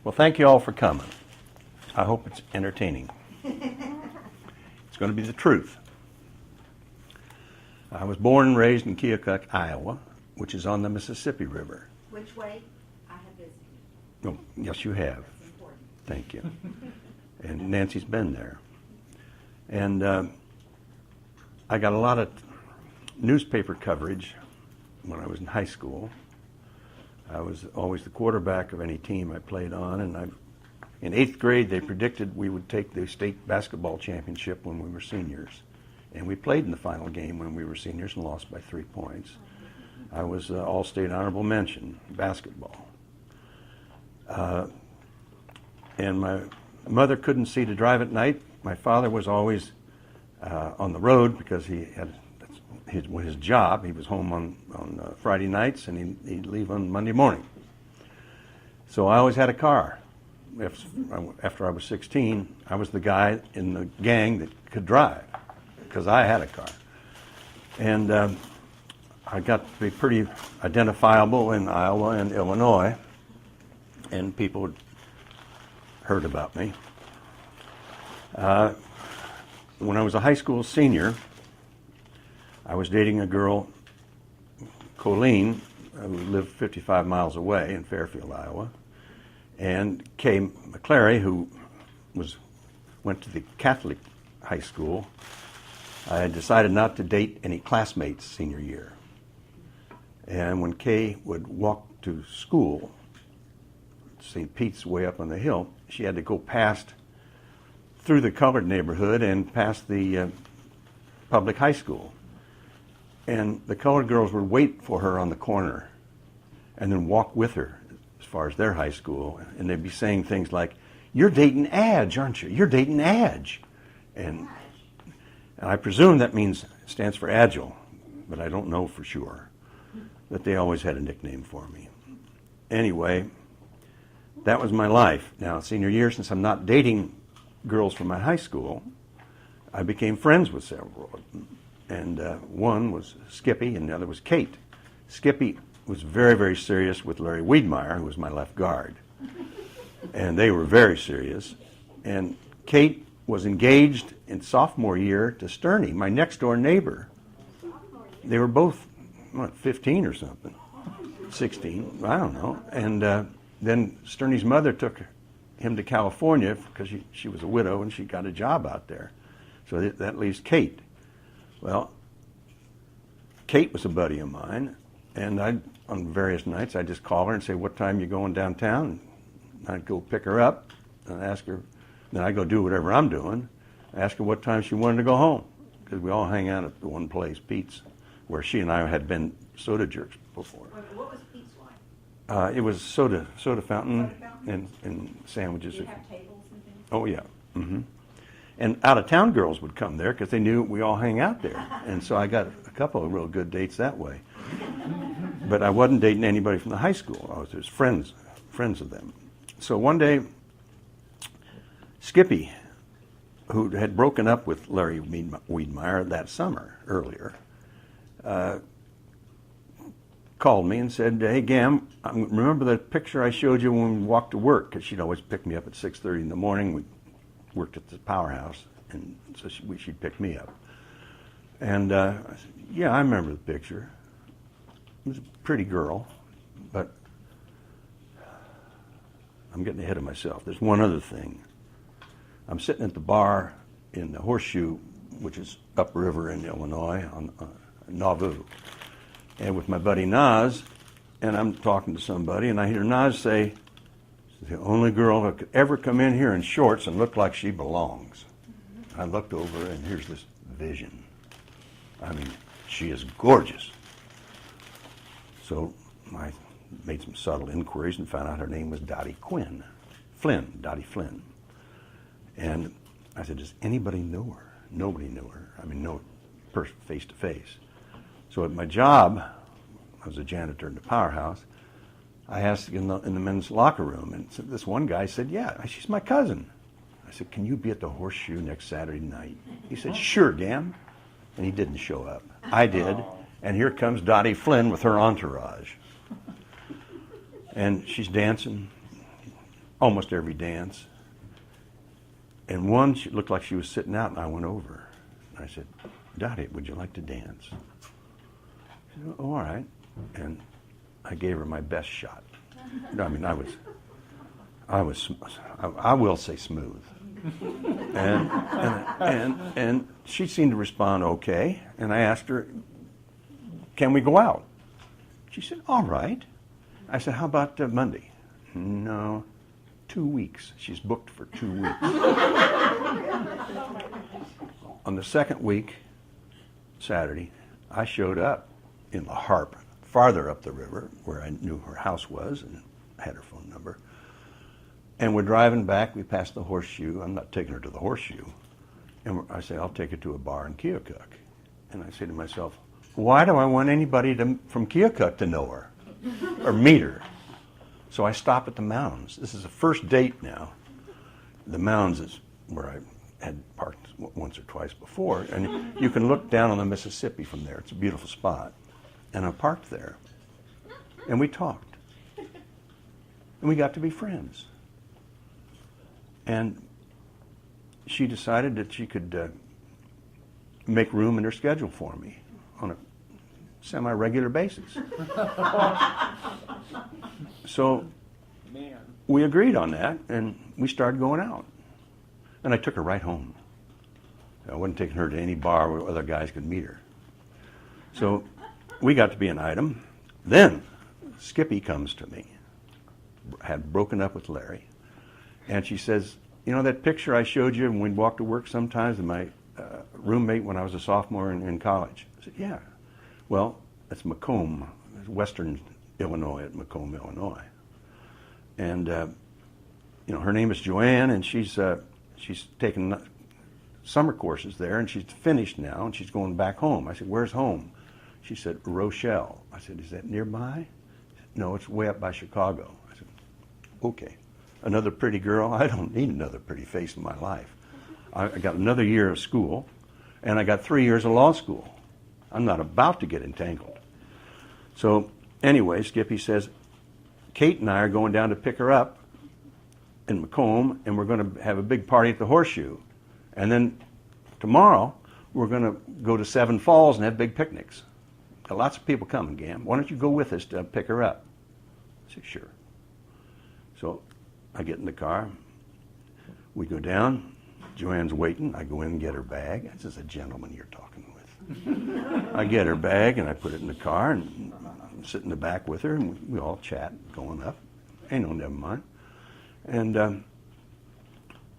Well, thank you all for coming. I hope it's entertaining. It's going to be the truth. I was born and raised in Keokuk, Iowa, which is on the Mississippi River. Which way? I have visited. Oh, yes, you have. That's important. Thank you. And Nancy's been there. And I got a lot of newspaper coverage when I was in high school. I was always the quarterback of any team I played on, and in 8th grade they predicted we would take the state basketball championship when we were seniors. And we played in the final game when we were seniors and lost by 3 points. I was all-state honorable mention basketball. And my mother couldn't see to drive at night. My father was always on the road because he had his job. He was home on Friday nights, and he'd leave on Monday morning. So I always had a car. After I was 16, I was the guy in the gang that could drive because I had a car. And I got to be pretty identifiable in Iowa and Illinois, and people had heard about me. When I was a high school senior, I was dating a girl, Colleen, who lived 55 miles away in Fairfield, Iowa, and Kay McClary, who went to the Catholic high school. I had decided not to date any classmates senior year. And when Kay would walk to school, St. Pete's way up on the hill, she had to go through the colored neighborhood and past the public high school. And the colored girls would wait for her on the corner and then walk with her as far as their high school. And they'd be saying things like, "You're dating Adge, aren't you? You're dating Adge." And I presume that stands for Agile, but I don't know for sure. But they always had a nickname for me. Anyway, that was my life. Now, senior year, since I'm not dating girls from my high school, I became friends with several of them. And one was Skippy and the other was Kate. Skippy was very, very serious with Larry Wiedmeyer, who was my left guard. And they were very serious. And Kate was engaged in sophomore year to Sterney, my next door neighbor. They were both, 15 or something, 16, I don't know. And then Sterney's mother took him to California because she was a widow and she got a job out there. So that leaves Kate. Well, Kate was a buddy of mine, and on various nights I'd just call her and say, "What time you going downtown?" And I'd go pick her up and ask her. Then I'd go do whatever I'm doing. Ask her what time she wanted to go home, because we all hang out at the one place, Pete's, where she and I had been soda jerks before. What was Pete's like? It was soda fountain and sandwiches. Did you have tables and things? Oh yeah. Mm-hmm. And out-of-town girls would come there because they knew we all hang out there. And so I got a couple of real good dates that way. But I wasn't dating anybody from the high school. I was just friends of them. So one day, Skippy, who had broken up with Larry Wiedmeyer that summer earlier, called me and said, "Hey, Gam, remember that picture I showed you when we walked to work?" Because she'd always pick me up at 6:30 in the morning. We worked at the powerhouse, and so she'd pick me up. And I said, "Yeah, I remember the picture. It was a pretty girl, but I'm getting ahead of myself. There's one other thing. I'm sitting at the bar in the Horseshoe, which is upriver in Illinois, on Nauvoo, and with my buddy Naz, and I'm talking to somebody, and I hear Naz say, 'The only girl that could ever come in here in shorts and look like she belongs.'" I looked over, and here's this vision. I mean, she is gorgeous. So I made some subtle inquiries and found out her name was Dottie Dottie Flynn. And I said, "Does anybody know her?" Nobody knew her. I mean, no person face to face. So at my job, I was a janitor in the powerhouse, I asked in the men's locker room, and this one guy said, "Yeah, she's my cousin." I said, "Can you be at the Horseshoe next Saturday night?" He said, "Sure, Gam." And he didn't show up. I did. And here comes Dottie Flynn with her entourage. And she's dancing, almost every dance. And one, she looked like she was sitting out, and I went over. And I said, Dottie, would you like to dance? She said, oh, all right. And I gave her my best shot. I mean, I will say smooth. And she seemed to respond okay. And I asked her, can we go out? She said, all right. I said, how about Monday? No, 2 weeks. She's booked for 2 weeks. On the second week, Saturday, I showed up in the Harp, farther up the river, where I knew her house was and had her phone number. And we're driving back. We passed the Horseshoe. I'm not taking her to the Horseshoe. And I say, I'll take her to a bar in Keokuk. And I say to myself, why do I want anybody from Keokuk to know her or meet her? So I stop at the Mounds. This is the first date now. The Mounds is where I had parked once or twice before. And you can look down on the Mississippi from there. It's a beautiful spot. And I parked there. And we talked. And we got to be friends. And she decided that she could make room in her schedule for me on a semi-regular basis. So we agreed on that, and we started going out. And I took her right home. I wasn't taking her to any bar where other guys could meet her. So we got to be an item. Then Skippy comes to me, had broken up with Larry, and she says, you know that picture I showed you when we'd walk to work sometimes of my roommate when I was a sophomore in college? I said, yeah. Well, that's Macomb, western Illinois, at Macomb, Illinois. And, you know, her name is Joanne, and she's taken summer courses there, and she's finished now, and she's going back home. I said, where's home? She said, Rochelle. I said, is that nearby? Said, no, it's way up by Chicago. I said, okay. Another pretty girl? I don't need another pretty face in my life. I got another year of school, and I got 3 years of law school. I'm not about to get entangled. So anyway, Skippy says, Kate and I are going down to pick her up in Macomb, and we're going to have a big party at the Horseshoe. And then tomorrow, we're going to go to Seven Falls and have big picnics. Got lots of people coming, Gam. Why don't you go with us to pick her up? I said, sure. So I get in the car. We go down. Joanne's waiting. I go in and get her bag. This is a gentleman you're talking with. I get her bag, and I put it in the car, and sit in the back with her, and we all chat going up. Ain't no never mind. And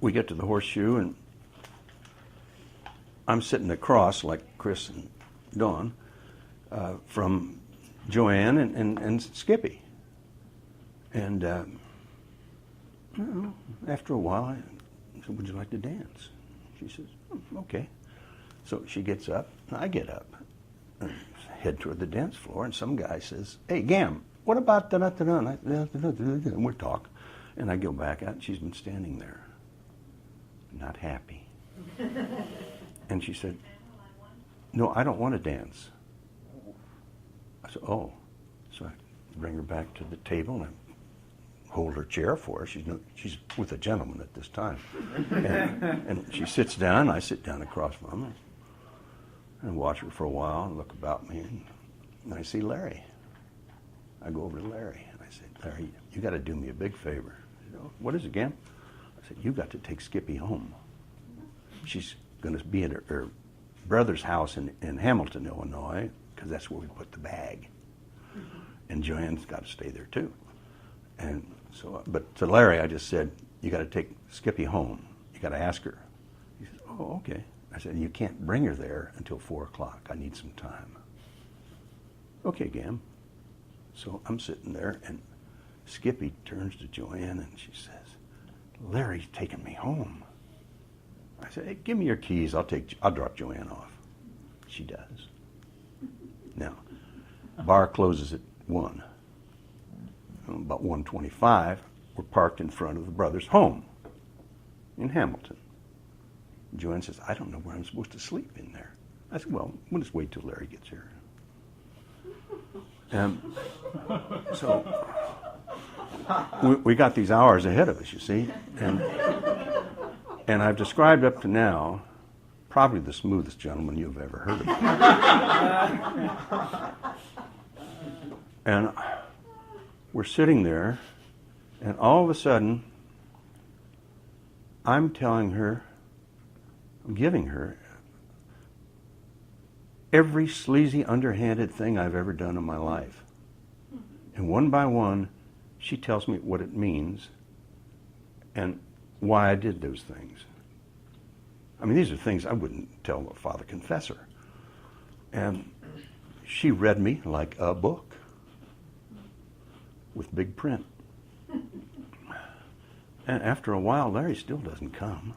we get to the Horseshoe, and I'm sitting across, like Chris and Dawn, from Joanne and Skippy. And after a while, I said, would you like to dance? She says, okay. So she gets up, and I get up, and head toward the dance floor, and some guy says, hey, Gam, what about da-da-da-da? And we're talking. And I go back out, and she's been standing there, not happy. And she said, no, I don't want to dance. I said, oh. So I bring her back to the table, and I hold her chair for her. She's with a gentleman at this time. And she sits down, I sit down across from her, and watch her for a while, and look about me, and I see Larry. I go over to Larry, and I say, Larry, you got to do me a big favor. He said, oh, what is it, Gam? I said, you got to take Skippy home. She's going to be at her brother's house in Hamilton, Illinois, because that's where we put the bag. And Joanne's got to stay there too. And so, but to Larry, I just said, you got to take Skippy home. You got to ask her. He says, oh, okay. I said, you can't bring her there until 4 o'clock. I need some time. Okay, Gam. So I'm sitting there, and Skippy turns to Joanne, and she says, Larry's taking me home. I said, hey, give me your keys. I'll drop Joanne off. She does. Now, bar closes at 1. About 1:25, we're parked in front of the brothers' home in Hamilton. Joanne says, I don't know where I'm supposed to sleep in there. I said, well, we'll just wait till Larry gets here. So we got these hours ahead of us, you see. And I've described up to now probably the smoothest gentleman you've ever heard of. And we're sitting there, and all of a sudden, I'm telling her, I'm giving her every sleazy, underhanded thing I've ever done in my life. And one by one, she tells me what it means and why I did those things. I mean, these are things I wouldn't tell a father confessor. And she read me like a book with big print. And after a while, Larry still doesn't come.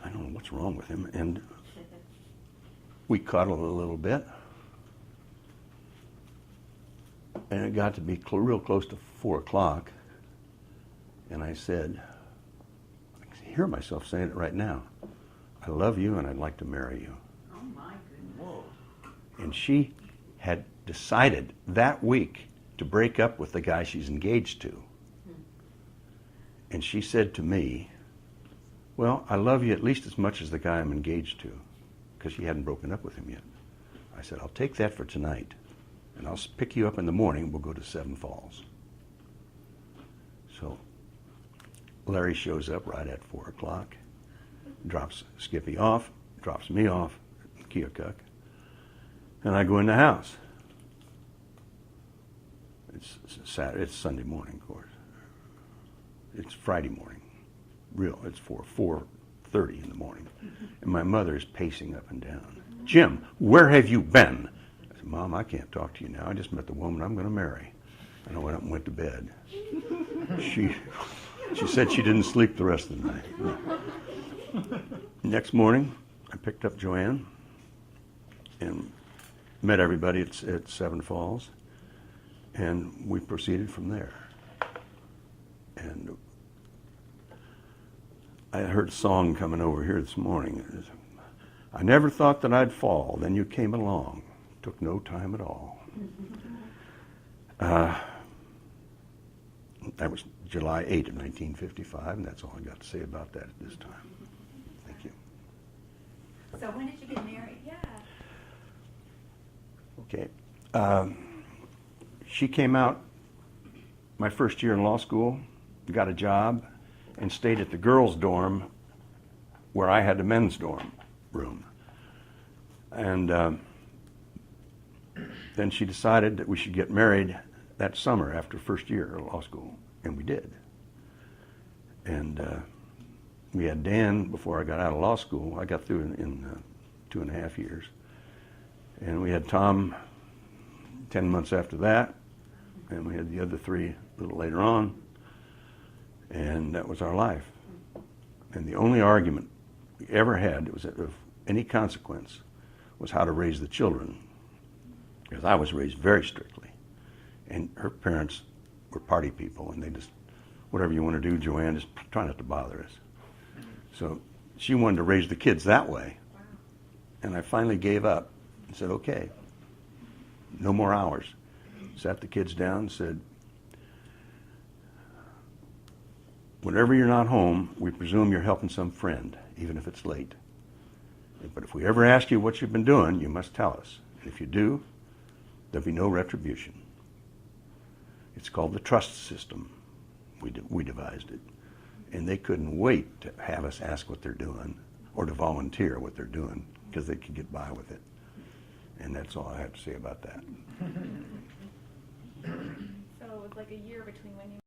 I don't know what's wrong with him. And we cuddled a little bit. And it got to be real close to 4 o'clock. And I said, I can hear myself saying it right now, I love you and I'd like to marry you. Oh my goodness. Whoa. And she had decided that week to break up with the guy she's engaged to. And she said to me, well, I love you at least as much as the guy I'm engaged to, because she hadn't broken up with him yet. I said, I'll take that for tonight, and I'll pick you up in the morning. We'll go to Seven Falls. So Larry shows up right at 4 o'clock, drops Skippy off, drops me off at Keokuk, and I go in the house. It's Saturday, it's Sunday morning, of course. It's Friday morning. It's 4:30 in the morning. And my mother is pacing up and down. Jim, where have you been? I said, Mom, I can't talk to you now. I just met the woman I'm going to marry. And I went up and went to bed. She said she didn't sleep the rest of the night. Next morning, I picked up Joanne and met everybody at Seven Falls. And we proceeded from there. And I heard a song coming over here this morning. I never thought that I'd fall. Then you came along. Took no time at all. That was July 8th of 1955, and that's all I got to say about that at this time. Thank you. So when did you get married? Yeah. Okay. She came out my first year in law school, got a job, and stayed at the girls' dorm where I had the men's dorm room. And then she decided that we should get married that summer after first year of law school, and we did. And we had Dan before I got out of law school. I got through in 2.5 years. And we had Tom 10 months after that, and we had the other 3 a little later on. And that was our life. And the only argument we ever had that was of any consequence was how to raise the children. Because I was raised very strictly. And her parents were party people, and they just, whatever you want to do, Joanne, just try not to bother us. So she wanted to raise the kids that way. Wow. And I finally gave up and said, okay, no more hours. Sat the kids down and said, whenever you're not home, we presume you're helping some friend, even if it's late. But if we ever ask you what you've been doing, you must tell us. And if you do, there'll be no retribution. It's called the trust system. We devised it. And they couldn't wait to have us ask what they're doing or to volunteer what they're doing because they could get by with it. And that's all I have to say about that. So it was like a year between when you